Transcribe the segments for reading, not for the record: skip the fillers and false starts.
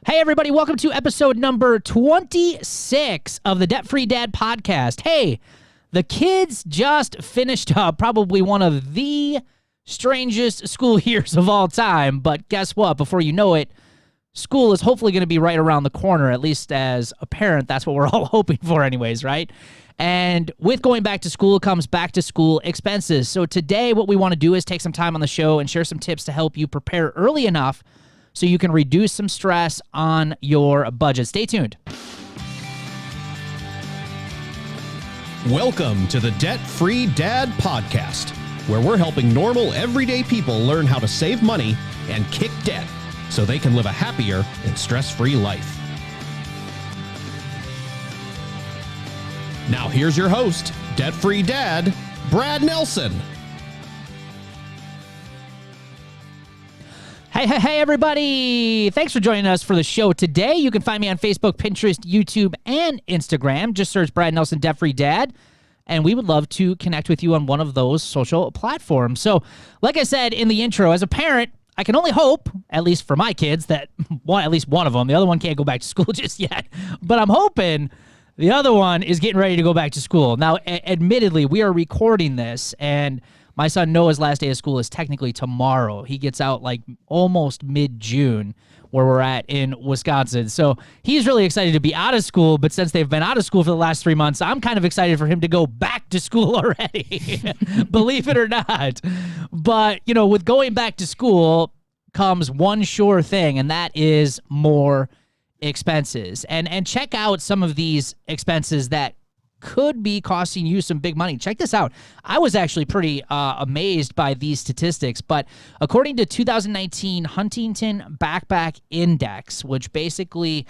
Hey, everybody, welcome to episode number 26 of the Debt-Free Dad podcast. Hey, the kids just finished up probably one of the strangest school years of all time, but guess what? Before you know it, school is hopefully going to be right around the corner, at least as a parent. That's what we're all hoping for anyways, right? And with going back to school comes back to school expenses. So today what we want to do is take some time on the show and share some tips to help you prepare early enough so you can reduce some stress on your budget. Stay tuned. Welcome to the Debt-Free Dad podcast, where we're helping normal, everyday people learn how to save money and kick debt so they can live a happier and stress-free life. Now here's your host, Debt-Free Dad, Brad Nelson. Hey, everybody. Thanks for joining us for the show today. You can find me on Facebook, Pinterest, YouTube, and Instagram. Just search Brad Nelson, Debt-Free Dad, and we would love to connect with you on one of those social platforms. So, like I said in the intro, as a parent, I can only hope, at least for my kids, that at least one of them, the other one can't go back to school just yet, but I'm hoping the other one is getting ready to go back to school. Now, admittedly, we are recording this, and my son Noah's last day of school is technically tomorrow. He gets out like almost mid-June where we're at in Wisconsin. So he's really excited to be out of school, but since they've been out of school for the last 3 months, I'm kind of excited for him to go back to school already, believe it or not. But, you know, with going back to school comes one sure thing, and that is more expenses. And check out some of these expenses that could be costing you some big money. Check this out. I was actually pretty amazed by these statistics, but according to 2019 Huntington Backpack Index, which basically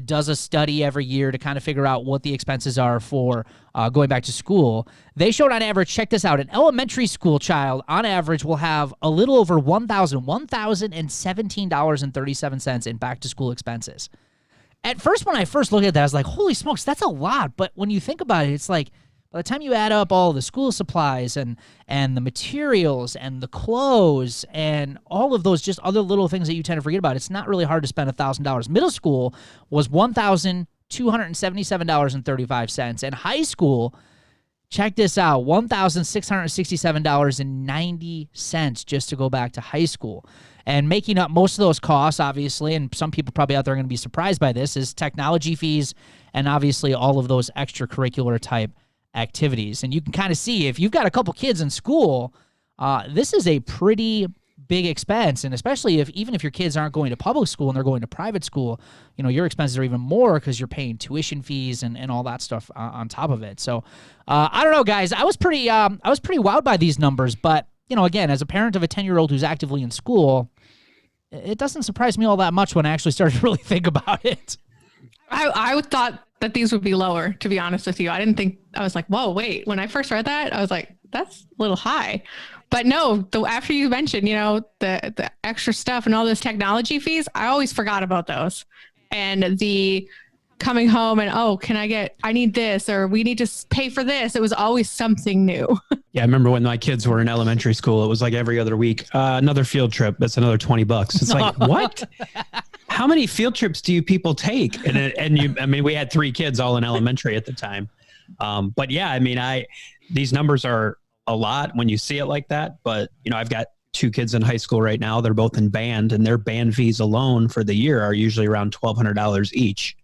does a study every year to kind of figure out what the expenses are for going back to school, they showed on average, check this out, an elementary school child on average will have a little over $1,017.37 in back to school expenses. At first, when I first looked at that, I was like, holy smokes, that's a lot. But when you think about it, it's like by the time you add up all the school supplies and the materials and the clothes and all of those just other little things that you tend to forget about, it's not really hard to spend $1,000. Middle school was $1,277.35. And high school, check this out, $1,667.90 just to go back to high school. And making up most of those costs, obviously, and some people probably out there are going to be surprised by this, is technology fees and obviously all of those extracurricular type activities. And you can kind of see if you've got a couple kids in school, this is a pretty big expense. And especially even if your kids aren't going to public school and they're going to private school, you know, your expenses are even more because you're paying tuition fees and all that stuff on top of it. So I don't know, guys. I was pretty wowed by these numbers, but you know, again, as a parent of a 10-year-old who's actively in school, it doesn't surprise me all that much when I actually started to really think about it. I thought that these would be lower, to be honest with you. I was like, whoa, wait. When I first read that, I was like, that's a little high. But no, after you mentioned, you know, the extra stuff and all those technology fees, I always forgot about those. And the coming home and, I need this, or we need to pay for this. It was always something new. Yeah, I remember when my kids were in elementary school, it was like every other week, another field trip. That's another $20. It's like, what? How many field trips do you people take? We had 3 kids all in elementary at the time. But yeah, I mean, these numbers are a lot when you see it like that. But, you know, I've got 2 kids in high school right now. They're both in band, and their band fees alone for the year are usually around $1,200 each.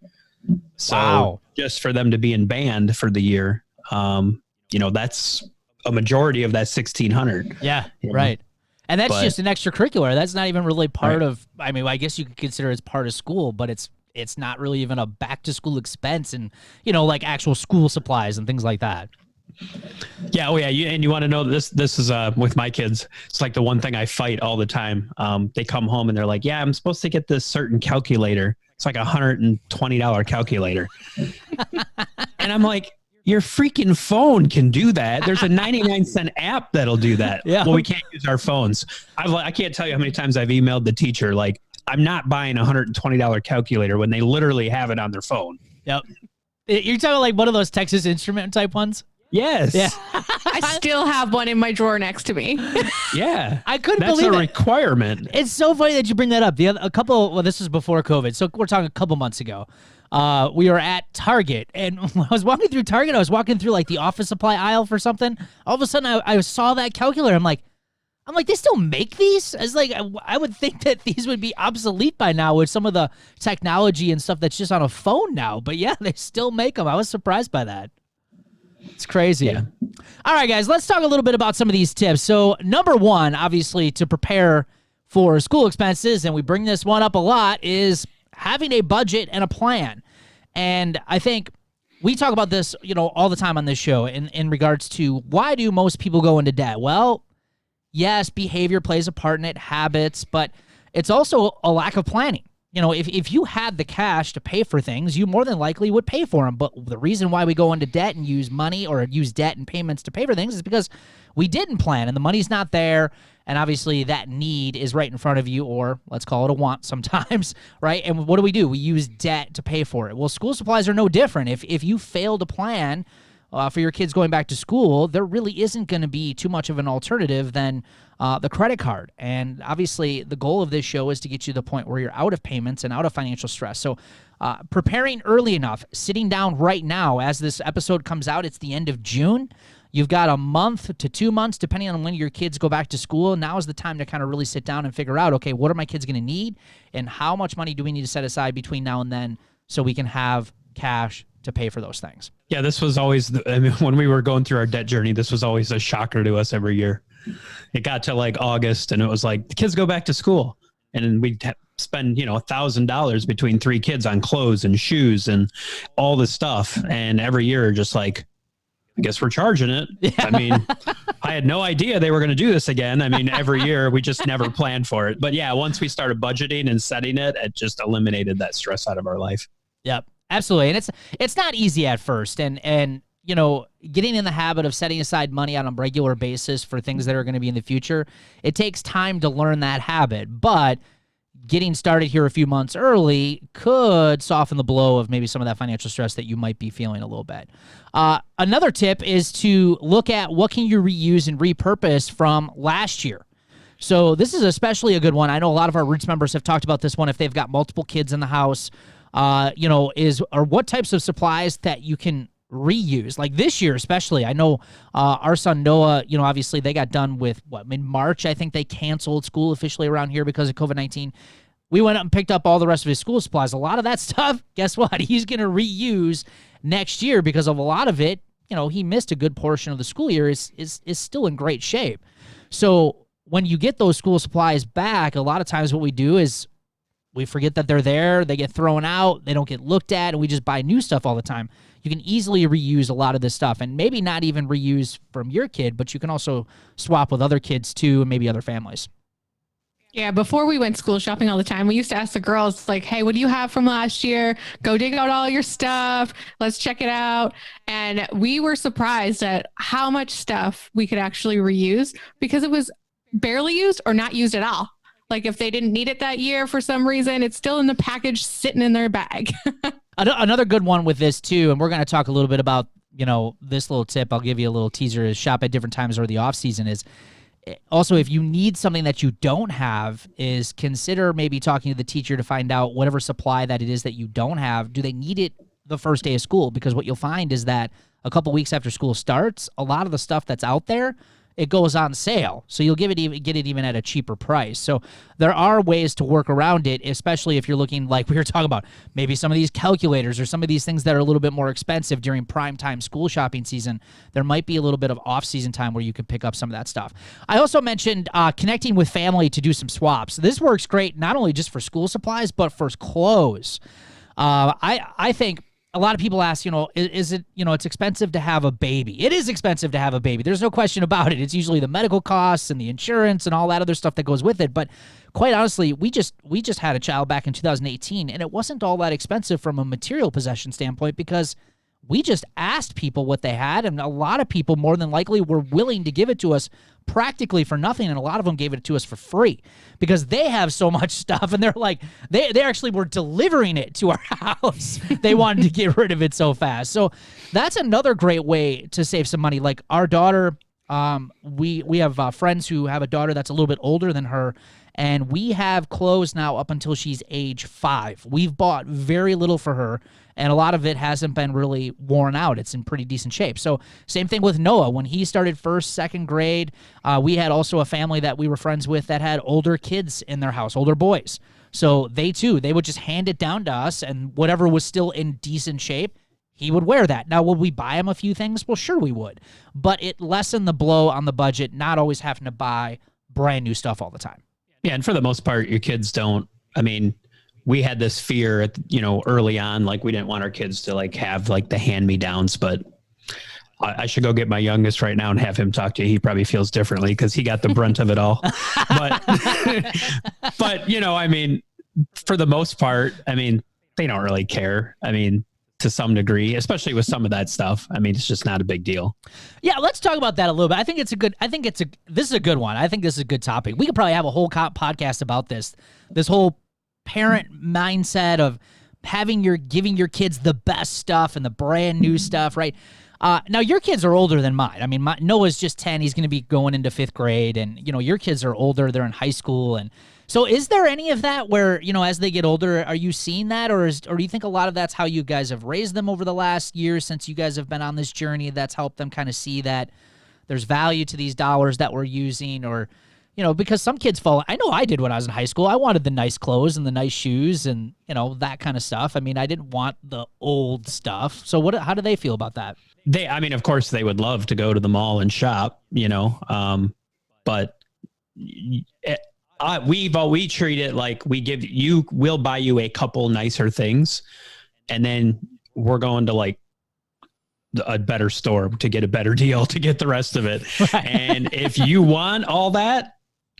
So wow. Just for them to be in band for the year, you know, that's a majority of that $1,600. Yeah, right. And that's just an extracurricular. That's not even really part of, I mean, I guess you could consider it's part of school, but it's not really even a back to school expense and, you know, like actual school supplies and things like that. Yeah. Oh yeah. You want to know this is, with my kids, it's like the one thing I fight all the time. They come home and they're like, yeah, I'm supposed to get this certain calculator. It's like $120 calculator. And I'm like, your freaking phone can do that. There's a 99-cent app that'll do that. Yeah. Well, we can't use our phones. I can't tell you how many times I've emailed the teacher, like, I'm not buying a $120 calculator when they literally have it on their phone. Yep. You're talking like one of those Texas Instrument type ones? Yes. Yeah. I still have one in my drawer next to me. Yeah. I couldn't That's believe a it. requirement. It's so funny that you bring that up. This was before COVID, so we're talking a couple months ago. We were at Target, and when I was walking through Target, I was walking through like the office supply aisle for something. All of a sudden, I saw that calculator. I'm like, they still make these? I was like, I would think that these would be obsolete by now with some of the technology and stuff that's just on a phone now. But yeah, they still make them. I was surprised by that. It's crazy. Yeah. All right, guys, let's talk a little bit about some of these tips. So number one, obviously, to prepare for school expenses, and we bring this one up a lot, is having a budget and a plan. And I think we talk about this, all the time on this show in regards to why do most people go into debt? Well, yes, behavior plays a part in it, habits, but it's also a lack of planning. If you had the cash to pay for things, you more than likely would pay for them. But the reason why we go into debt and use money or use debt and payments to pay for things is because we didn't plan and the money's not there. And obviously that need is right in front of you, or let's call it a want sometimes, right? And what do? We use debt to pay for it. Well, school supplies are no different. If you fail to plan for your kids going back to school, there really isn't going to be too much of an alternative than the credit card. And obviously, the goal of this show is to get you to the point where you're out of payments and out of financial stress. So preparing early enough, sitting down right now as this episode comes out, it's the end of June. You've got a month to 2 months, depending on when your kids go back to school. Now is the time to kind of really sit down and figure out, okay, what are my kids going to need? And how much money do we need to set aside between now and then so we can have cash to pay for those things? Yeah, this was always, when we were going through our debt journey, this was always a shocker to us every year. It got to like August and it was like, the kids go back to school. And we'd spend, $1,000 between 3 kids on clothes and shoes and all this stuff. And every year, just like, I guess we're charging it. Yeah. I mean, I had no idea they were going to do this again. I mean, every year we just never planned for it. But yeah, once we started budgeting and setting it, it just eliminated that stress out of our life. Yep, absolutely. And it's not easy at first. And getting in the habit of setting aside money on a regular basis for things that are going to be in the future, it takes time to learn that habit. But getting started here a few months early could soften the blow of maybe some of that financial stress that you might be feeling a little bit. Another tip is to look at what can you reuse and repurpose from last year. So this is especially a good one. I know a lot of our Roots members have talked about this one if they've got multiple kids in the house, or what types of supplies that you can reuse. Like this year especially, I know our son Noah, obviously they got done with mid-March. I think they canceled school officially around here because of COVID-19. We went up and picked up all the rest of his school supplies. A lot of that stuff, guess what? He's going to reuse next year because of a lot of it. He missed a good portion of the school year, is still in great shape. So when you get those school supplies back, a lot of times what we do is we forget that they're there. They get thrown out. They don't get looked at, and we just buy new stuff all the time. You can easily reuse a lot of this stuff, and maybe not even reuse from your kid, but you can also swap with other kids too, and maybe other families. Yeah, before we went school shopping all the time, we used to ask the girls, like, hey, what do you have from last year? Go dig out all your stuff. Let's check it out. And we were surprised at how much stuff we could actually reuse because it was barely used or not used at all. Like if they didn't need it that year for some reason, it's still in the package sitting in their bag. Another good one with this too, and we're going to talk a little bit about, this little tip. I'll give you a little teaser, is shop at different times or the off season is also, if you need something that you don't have, is consider maybe talking to the teacher to find out whatever supply that it is that you don't have. Do they need it the first day of school? Because what you'll find is that a couple weeks after school starts, a lot of the stuff that's out there, it goes on sale. So you'll get it even at a cheaper price. So there are ways to work around it, especially if you're looking, like we were talking about, maybe some of these calculators or some of these things that are a little bit more expensive during prime time school shopping season. There might be a little bit of off-season time where you can pick up some of that stuff. I also mentioned connecting with family to do some swaps. This works great, not only just for school supplies, but for clothes. I think a lot of people ask, is it, it's expensive to have a baby. It is expensive to have a baby. There's no question about it. It's usually the medical costs and the insurance and all that other stuff that goes with it. But quite honestly, we just had a child back in 2018, and it wasn't all that expensive from a material possession standpoint because we just asked people what they had, and a lot of people more than likely were willing to give it to us practically for nothing, and a lot of them gave it to us for free because they have so much stuff, and they're like, they actually were delivering it to our house. They wanted to get rid of it so fast. So that's another great way to save some money. Like our daughter, we have friends who have a daughter that's a little bit older than her, and we have clothes now up until she's age 5. We've bought very little for her, and a lot of it hasn't been really worn out. It's in pretty decent shape. So same thing with Noah. When he started first, second grade, we had also a family that we were friends with that had older kids in their house, older boys. So they would just hand it down to us, and whatever was still in decent shape, he would wear that. Now, would we buy him a few things? Well, sure we would. But it lessened the blow on the budget, not always having to buy brand new stuff all the time. Yeah, and for the most part, your kids don't. I mean, we had this fear, early on, like we didn't want our kids to like have like the hand-me-downs. But I should go get my youngest right now and have him talk to you. He probably feels differently because he got the brunt of it all. But I mean, for the most part, I mean, they don't really care. I mean, to some degree, especially with some of that stuff. I mean, it's just not a big deal. Yeah, let's talk about that a little bit. This is a good one. I think this is a good topic. We could probably have a whole podcast about this whole parent mindset of giving your kids the best stuff and the brand new stuff, right? Now your kids are older than mine. I mean, Noah's just 10. He's going to be going into 5th grade, and your kids are older. They're in high school, and so is there any of that where, as they get older, are you seeing that, or do you think a lot of that's how you guys have raised them over the last year since you guys have been on this journey that's helped them kind of see that there's value to these dollars that we're using, or, because some kids I know I did when I was in high school. I wanted the nice clothes and the nice shoes and, that kind of stuff. I mean, I didn't want the old stuff. So how do they feel about that? Of course they would love to go to the mall and shop, but we treat it like we'll buy you a couple nicer things, and then we're going to like a better store to get a better deal to get the rest of it. Right. And if you want all that,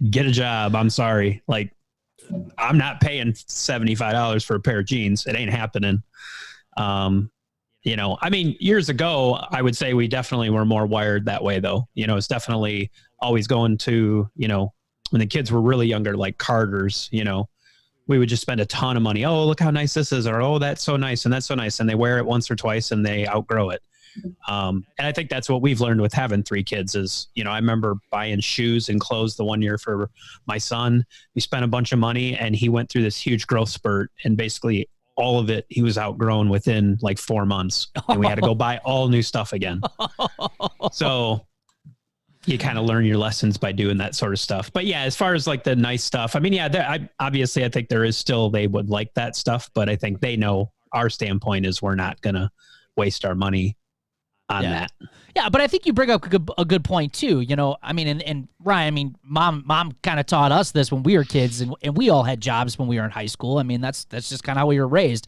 get a job. I'm sorry. Like, I'm not paying $75 for a pair of jeans. It ain't happening. I mean, years ago, I would say we definitely were more wired that way though. It's definitely always going to, when the kids were really younger, like Carter's, we would just spend a ton of money. Oh, look how nice this is. Or, oh, that's so nice. And that's so nice. And they wear it once or twice and they outgrow it. And I think that's what we've learned with having 3 kids is, I remember buying shoes and clothes the one year for my son. We spent a bunch of money and he went through this huge growth spurt, and basically all of it, he was outgrown within like 4 months, and we had to go buy all new stuff again. So you kind of learn your lessons by doing that sort of stuff. But yeah, as far as like the nice stuff, I mean, yeah, obviously I think there is still, they would like that stuff, but I think they know our standpoint is we're not going to waste our money on that. Yeah, but I think you bring up a good point too. I mean, and Ryan, I mean, mom kind of taught us this when we were kids, and we all had jobs when we were in high school. I mean, that's just kind of how we were raised.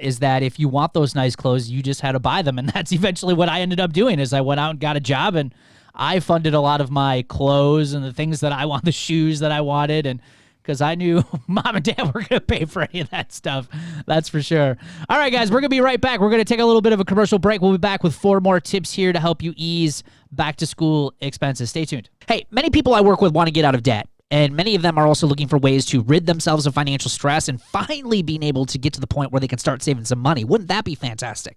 Is that if you want those nice clothes, you just had to buy them, and that's eventually what I ended up doing. Is I went out and got a job, and I funded a lot of my clothes and the things that I want, the shoes that I wanted, and because I knew mom and dad were going to pay for any of that stuff. That's for sure. All right, guys, we're going to be right back. We're going to take a little bit of a commercial break. We'll be back with 4 more tips here to help you ease back-to-school expenses. Stay tuned. Hey, many people I work with want to get out of debt, and many of them are also looking for ways to rid themselves of financial stress and finally being able to get to the point where they can start saving some money. Wouldn't that be fantastic?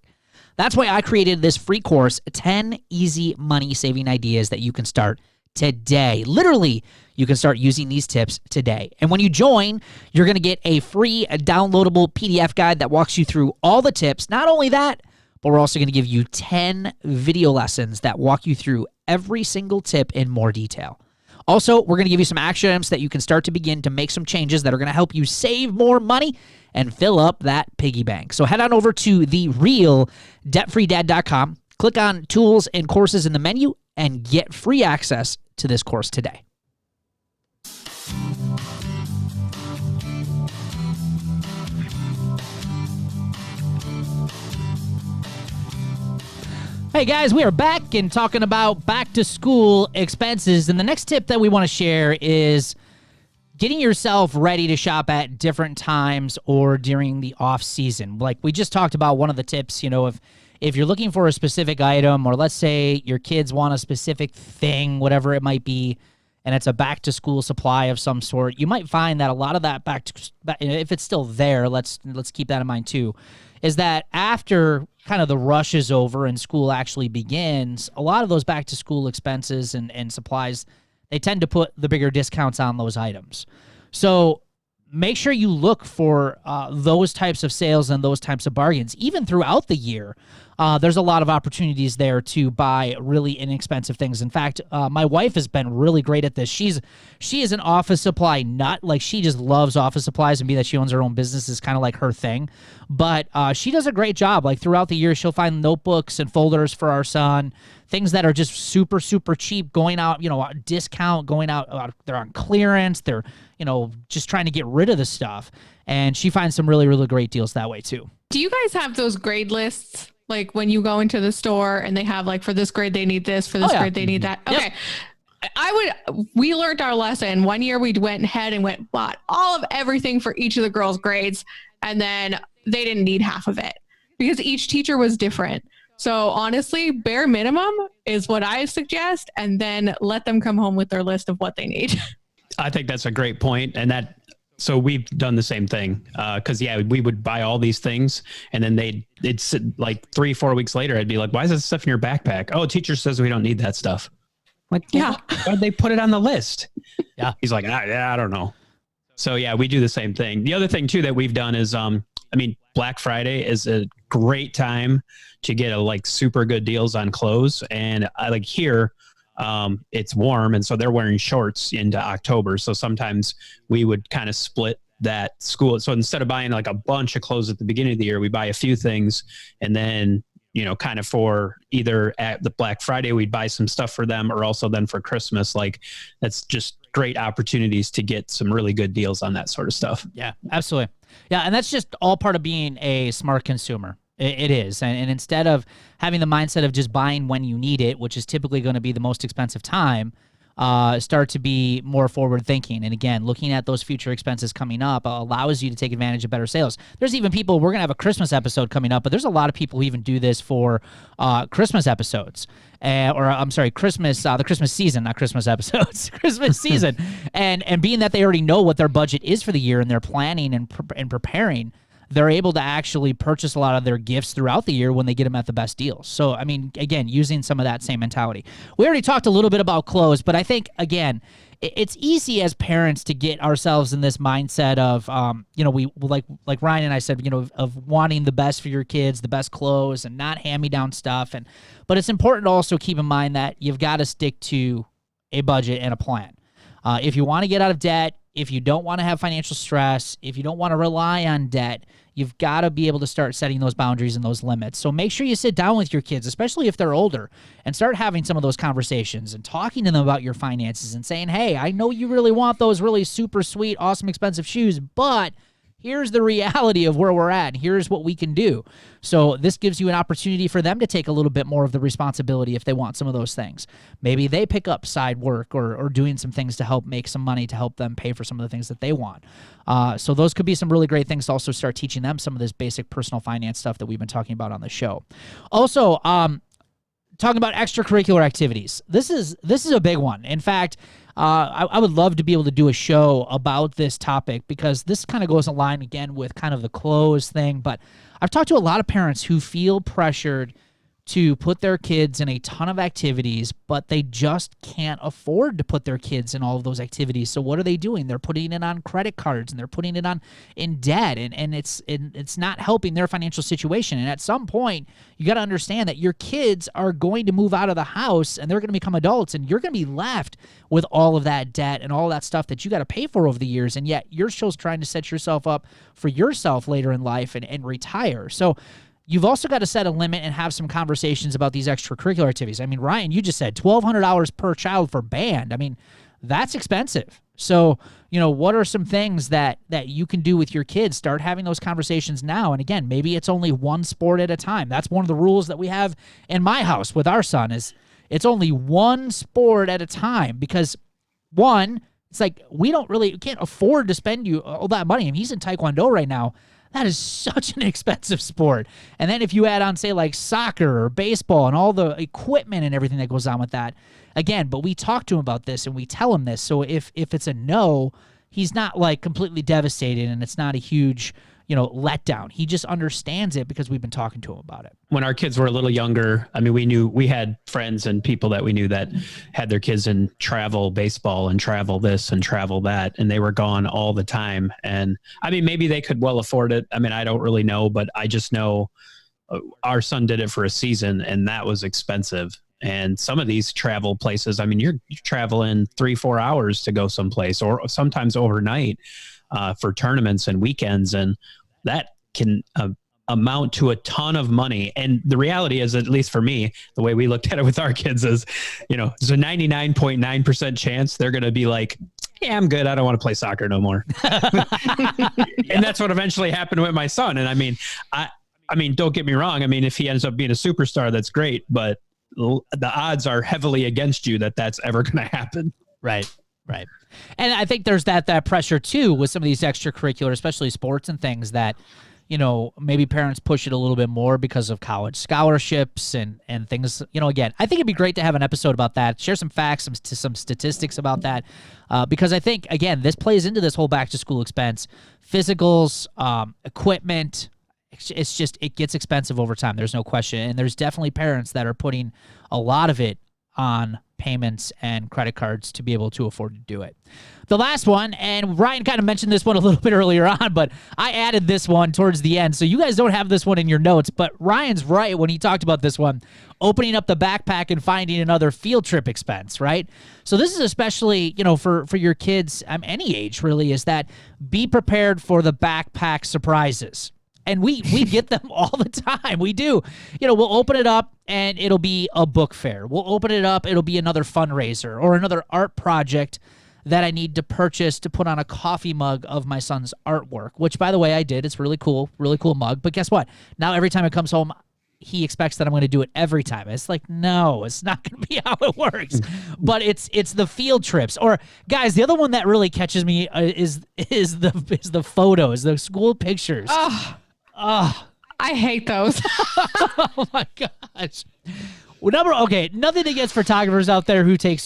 That's why I created this free course, 10 easy money-saving ideas that you can start today. Literally, you can start using these tips today. And when you join, you're going to get a free downloadable PDF guide that walks you through all the tips. Not only that, but we're also going to give you 10 video lessons that walk you through every single tip in more detail. Also, we're going to give you some action items that you can start to begin to make some changes that are going to help you save more money and fill up that piggy bank. So head on over to therealdebtfreedad.com, click on tools and courses in the menu, and get free access to this course today. Hey guys, we are back and talking about back to school expenses. And the next tip that we want to share is getting yourself ready to shop at different times or during the off season. Like we just talked about, one of the tips, if you're looking for a specific item, or let's say your kids want a specific thing, whatever it might be, and it's a back to school supply of some sort, you might find that a lot of that if it's still there, let's keep that in mind too, is that after kind of the rush is over and school actually begins, a lot of those back to school expenses and supplies, they tend to put the bigger discounts on those items. So make sure you look for those types of sales and those types of bargains. Even throughout the year, there's a lot of opportunities there to buy really inexpensive things. In fact, my wife has been really great at this. She is an office supply nut. Like, she just loves office supplies, and being that she owns her own business is kind of like her thing. But she does a great job. Like, throughout the year, she'll find notebooks and folders for our son, things that are just super, super cheap, going out, discount, going out, they're on clearance, they're, just trying to get rid of the stuff. And she finds some really, really great deals that way too. Do you guys have those grade lists? Like when you go into the store and they have like, for this grade, they need this, for this grade, they need that. Okay. We learned our lesson. One year we went ahead and bought all of everything for each of the girls' grades. And then they didn't need half of it because each teacher was different. So honestly, bare minimum is what I suggest. And then let them come home with their list of what they need. I think that's a great point. And so we've done the same thing. Cause we would buy all these things and then it's like 3-4 weeks later, I'd be like, why is that stuff in your backpack? Oh, teacher says we don't need that stuff. Like, yeah, why'd they put it on the list? Yeah. He's like, I don't know. So yeah, we do the same thing. The other thing too, that we've done is, Black Friday is a great time to get super good deals on clothes. And I like here, it's warm. And so they're wearing shorts into October. So sometimes we would kind of split that school. So instead of buying like a bunch of clothes at the beginning of the year, we buy a few things and then, kind of for either at the Black Friday, we'd buy some stuff for them, or also then for Christmas. Like, that's just great opportunities to get some really good deals on that sort of stuff. Yeah, absolutely. Yeah. And that's just all part of being a smart consumer. It is. And instead of having the mindset of just buying when you need it, which is typically going to be the most expensive time, start to be more forward thinking. And again, looking at those future expenses coming up allows you to take advantage of better sales. There's even people, we're going to have a Christmas episode coming up, but there's a lot of people who even do this for Christmas episodes. Christmas, the Christmas season, not Christmas episodes, Christmas season. And being that they already know what their budget is for the year and they're planning and preparing, they're able to actually purchase a lot of their gifts throughout the year when they get them at the best deals. So, again, using some of that same mentality. We already talked a little bit about clothes, but I think, again, it's easy as parents to get ourselves in this mindset of, we like Ryan and I said, of wanting the best for your kids, the best clothes, and not hand-me-down stuff. But it's important to also keep in mind that you've got to stick to a budget and a plan. If you want to get out of debt, if you don't want to have financial stress, if you don't want to rely on debt, you've got to be able to start setting those boundaries and those limits. So make sure you sit down with your kids, especially if they're older, and start having some of those conversations and talking to them about your finances and saying, hey, I know you really want those really super sweet, awesome, expensive shoes, but here's the reality of where we're at. Here's what we can do. So this gives you an opportunity for them to take a little bit more of the responsibility if they want some of those things. Maybe they pick up side work or doing some things to help make some money to help them pay for some of the things that they want. So those could be some really great things to also start teaching them some of this basic personal finance stuff that we've been talking about on the show. Also, talking about extracurricular activities. This is a big one. In fact, I would love to be able to do a show about this topic because this kind of goes in line again with kind of the clothes thing. But I've talked to a lot of parents who feel pressured to put their kids in a ton of activities, but they just can't afford to put their kids in all of those activities. So what are they doing? They're putting it on credit cards and they're putting it on in debt, and it's not helping their financial situation. And at some point, you got to understand that your kids are going to move out of the house and they're going to become adults, and you're going to be left with all of that debt and all that stuff that you got to pay for over the years. And yet you're still trying to set yourself up for yourself later in life and retire. So you've also got to set a limit and have some conversations about these extracurricular activities. Ryan, you just said $1,200 per child for band. That's expensive. So, what are some things that you can do with your kids? Start having those conversations now. And again, maybe it's only one sport at a time. That's one of the rules that we have in my house with our son is it's only one sport at a time because one, it's like we can't afford to spend you all that money. He's in Taekwondo right now. That is such an expensive sport. And then if you add on, say, like soccer or baseball and all the equipment and everything that goes on with that, again, but we talk to him about this and we tell him this. So if it's a no, he's not like completely devastated and it's not a huge, letdown. He just understands it because we've been talking to him about it. When our kids were a little younger, I mean, we had friends and people that we knew that had their kids in travel baseball and travel this and travel that, and they were gone all the time. And I mean, maybe they could well afford it. I mean, I don't really know, but I just know our son did it for a season and that was expensive. And some of these travel places, I mean, you're traveling 3-4 hours to go someplace or sometimes overnight for tournaments and weekends. And that can amount to a ton of money. And the reality is, at least for me, the way we looked at it with our kids is, there's a 99.9% chance they're going to be like, yeah, I'm good. I don't want to play soccer no more. And that's what eventually happened with my son. And I mean, don't get me wrong. I mean, if he ends up being a superstar, that's great. But the odds are heavily against you that that's ever going to happen. Right. And I think there's that pressure too with some of these extracurricular, especially sports and things that, maybe parents push it a little bit more because of college scholarships and things, again, I think it'd be great to have an episode about that, share some facts, some statistics about that. Because I think, again, this plays into this whole back to school expense, physicals, equipment. It's just, it gets expensive over time. There's no question. And there's definitely parents that are putting a lot of it on payments and credit cards to be able to afford to do it. The last one, and Ryan kind of mentioned this one a little bit earlier on, but I added this one towards the end. So you guys don't have this one in your notes, but Ryan's right when he talked about this one, opening up the backpack and finding another field trip expense, right? So this is especially, for your kids, any age really, is that be prepared for the backpack surprises. And we get them all the time. We do. We'll open it up and it'll be a book fair. We'll open it up. It'll be another fundraiser or another art project that I need to purchase to put on a coffee mug of my son's artwork, which, by the way, I did. It's really cool mug. But guess what? Now every time it comes home, he expects that I'm going to do it every time. It's like, no, it's not going to be how it works. But it's the field trips. Or guys, the other one that really catches me is the photos, the school pictures. Oh, I hate those. Oh my gosh. Well, nothing against photographers out there who take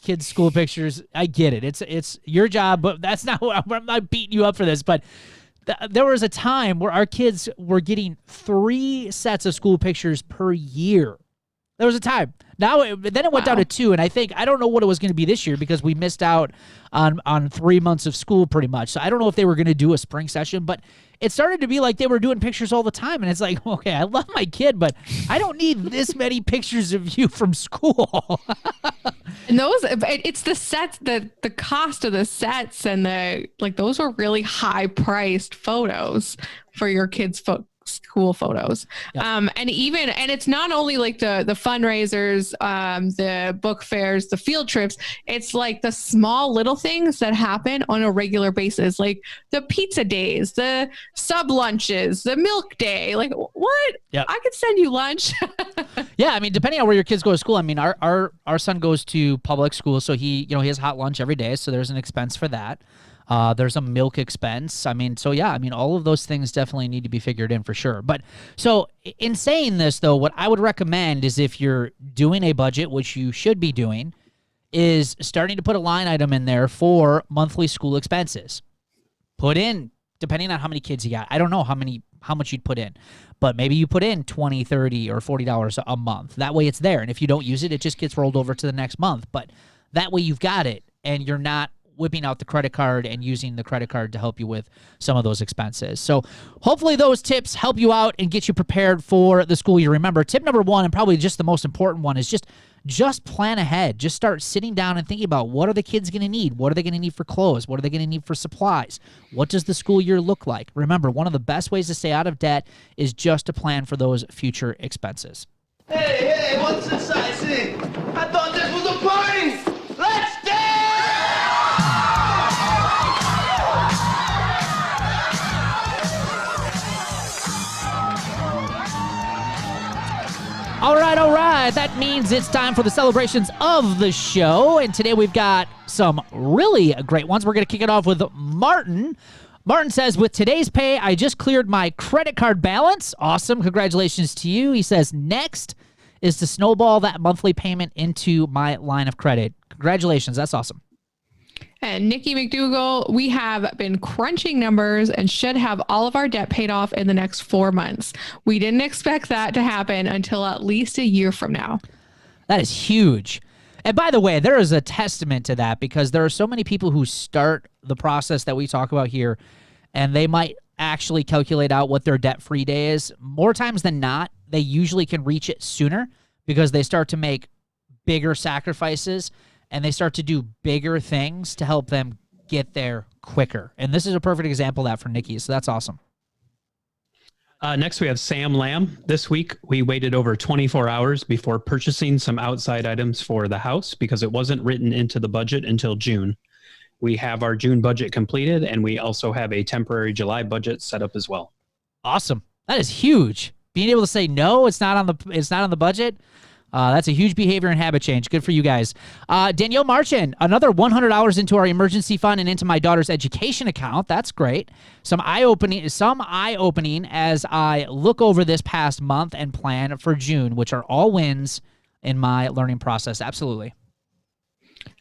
kids' school pictures. I get it. It's your job, but that's not what I'm not beating you up for this. But there was a time where our kids were getting 3 sets of school pictures per year. There was a time. Then it went down to 2, and I don't know what it was going to be this year because we missed out on 3 months of school pretty much. So I don't know if they were going to do a spring session, but it started to be like they were doing pictures all the time, and it's like, okay, I love my kid, but I don't need this many pictures of you from school. And it's the sets, the cost of the sets, and those were really high priced photos for your kids' school photos. Yep. And it's not only like the fundraisers, the book fairs, the field trips, it's like the small little things that happen on a regular basis, like the pizza days, the sub lunches, the milk day. Like, what? Yep. I could send you lunch. Yeah, I mean, depending on where your kids go to school, I mean, our son goes to public school, so he has hot lunch every day, so there's an expense for that. There's a milk expense. I mean, so yeah, I mean, all of those things definitely need to be figured in for sure. But so in saying this, though, what I would recommend is if you're doing a budget, which you should be doing, is starting to put a line item in there for monthly school expenses. Put in, depending on how many kids you got. I don't know how much you'd put in, but maybe you put in $20, $30, or $40 a month. That way it's there. And if you don't use it, it just gets rolled over to the next month. But that way you've got it and you're not whipping out the credit card and using the credit card to help you with some of those expenses. So hopefully those tips help you out and get you prepared for the school year. Remember, tip number 1, and probably just the most important one, is just plan ahead. Just start sitting down and thinking about, what are the kids going to need? What are they going to need for clothes? What are they going to need for supplies? What does the school year look like? Remember, one of the best ways to stay out of debt is just to plan for those future expenses. Hey, what's this I see? I thought this was a party! Let's dance! All right. That means it's time for the celebrations of the show. And today we've got some really great ones. We're going to kick it off with Martin. Martin says, with today's pay, I just cleared my credit card balance. Awesome. Congratulations to you. He says, next is to snowball that monthly payment into my line of credit. Congratulations. That's awesome. And Nikki McDougall, we have been crunching numbers and should have all of our debt paid off in the next 4 months. We didn't expect that to happen until at least a year from now. That is huge. And by the way, there is a testament to that because there are so many people who start the process that we talk about here, and they might actually calculate out what their debt-free day is. More times than not, they usually can reach it sooner because they start to make bigger sacrifices and they start to do bigger things to help them get there quicker. And this is a perfect example of that for Nikki, so that's awesome. Next, we have Sam Lamb. This week, we waited over 24 hours before purchasing some outside items for the house because it wasn't written into the budget until June. We have our June budget completed, and we also have a temporary July budget set up as well. Awesome. That is huge. Being able to say no, it's not on the budget. That's a huge behavior and habit change. Good for you guys. Danielle Marchand, another $100 into our emergency fund and into my daughter's education account. That's great. Some eye-opening as I look over this past month and plan for June, which are all wins in my learning process. Absolutely.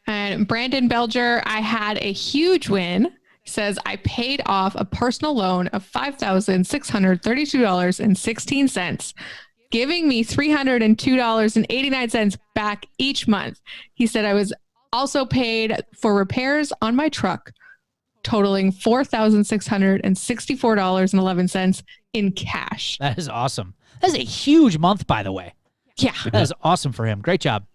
And Brandon Belger, I had a huge win. Says I paid off a personal loan of $5,632.16, giving me $302.89 back each month. He said I was also paid for repairs on my truck, totaling $4,664.11 in cash. That is awesome. That is a huge month, by the way. Yeah. That is awesome for him. Great job.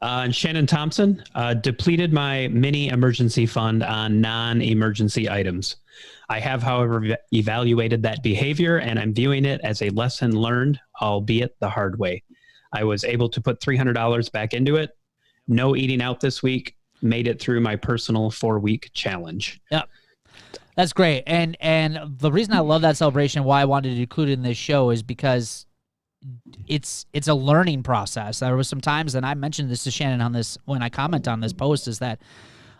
And Shannon Thompson, depleted my mini emergency fund on non-emergency items. I have, however, evaluated that behavior, and I'm viewing it as a lesson learned, albeit the hard way. I was able to put $300 back into it. No eating out this week. Made it through my personal 4-week challenge. Yep. That's great. And the reason I love that celebration, why I wanted to include it in this show, is because it's a learning process. There was some times, and I mentioned this to Shannon on this when I comment on this post, is that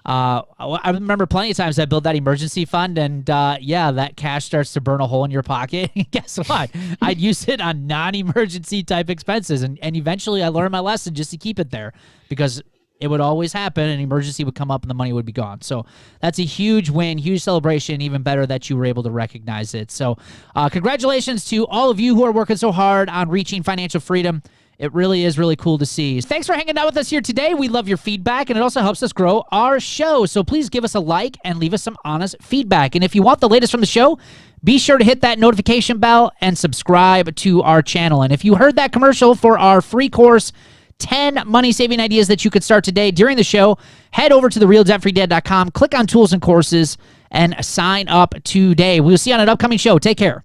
I remember plenty of times I built that emergency fund, and that cash starts to burn a hole in your pocket. Guess what? I'd use it on non-emergency type expenses, and eventually I learned my lesson just to keep it there because it would always happen. An emergency would come up and the money would be gone. So that's a huge win, huge celebration, even better that you were able to recognize it. So congratulations to all of you who are working so hard on reaching financial freedom. It really is really cool to see. Thanks for hanging out with us here today. We love your feedback, and it also helps us grow our show. So please give us a like and leave us some honest feedback. And if you want the latest from the show, be sure to hit that notification bell and subscribe to our channel. And if you heard that commercial for our free course, 10 money-saving ideas that you could start today during the show, head over to therealdebtfreedad.com, click on tools and courses, and sign up today. We'll see you on an upcoming show. Take care.